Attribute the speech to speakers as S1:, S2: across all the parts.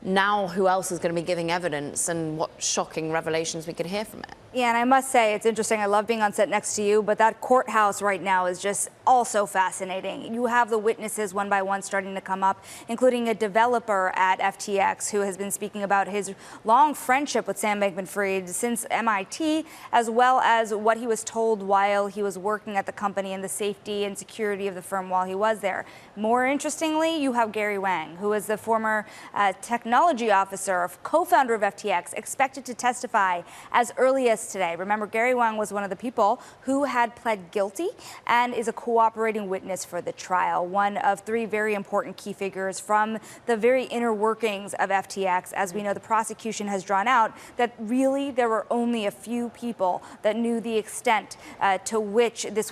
S1: Now, who else is going to be giving evidence, and what shocking revelations we could hear from it?
S2: Yeah, and I must say, it's interesting. I love being on set next to you, but that courthouse right now is just also fascinating. You have the witnesses one by one starting to come up, including a developer at FTX who has been speaking about his long friendship with Sam Bankman-Fried since MIT, as well as what he was told while he was working at the company and the safety and security of the firm while he was there. More interestingly, you have Gary Wang, who is the former technology officer, co-founder of FTX, expected to testify as early as today. Remember, Gary Wang was one of the people who had pled guilty and is a cooperating witness for the trial, one of three very important key figures from the very inner workings of FTX. As we know, the prosecution has drawn out that really there were only a few people that knew the extent to which this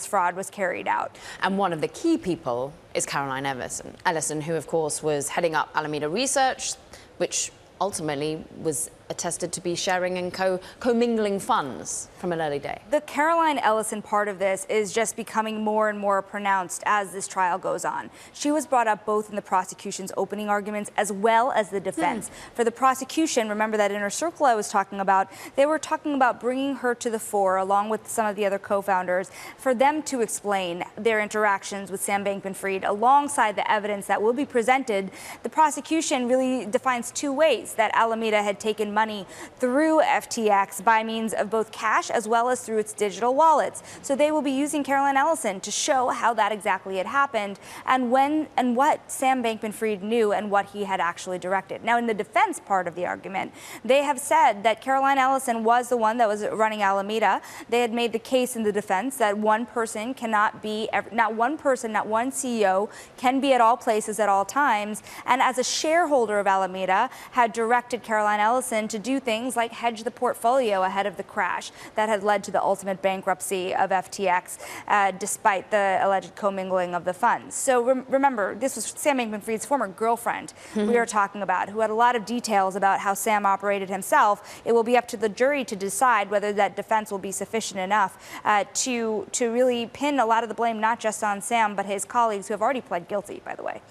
S2: fraud was carried out.
S1: And one of the key people is Caroline Ellison, who, of course, was heading up Alameda Research, which ultimately was attested to be sharing and commingling funds from an early day.
S2: The Caroline Ellison part of this is just becoming more and more pronounced as this trial goes on. She was brought up both in the prosecution's opening arguments as well as the defense. For the prosecution, remember that inner circle I was talking about, they were talking about bringing her to the fore along with some of the other co-founders for them to explain their interactions with Sam Bankman-Fried alongside the evidence that will be presented. The prosecution really defines two ways that Alameda had taken money through FTX by means of both cash as well as through its digital wallets. So they will be using Caroline Ellison to show how that exactly had happened and when and what Sam Bankman-Fried knew and what he had actually directed. Now, in the defense part of the argument, they have said that Caroline Ellison was the one that was running Alameda. They had made the case in the defense that one person cannot be, not one CEO can be at all places at all times. And as a shareholder of Alameda, had directed Caroline Ellison to do things like hedge the portfolio ahead of the crash that had led to the ultimate bankruptcy of FTX, despite the alleged commingling of the funds. So remember, this was Sam Bankman-Fried's former girlfriend we are talking about, who had a lot of details about how Sam operated himself. It will be up to the jury to decide whether that defense will be sufficient enough to really pin a lot of the blame not just on Sam, but his colleagues who have already pled guilty, by the way.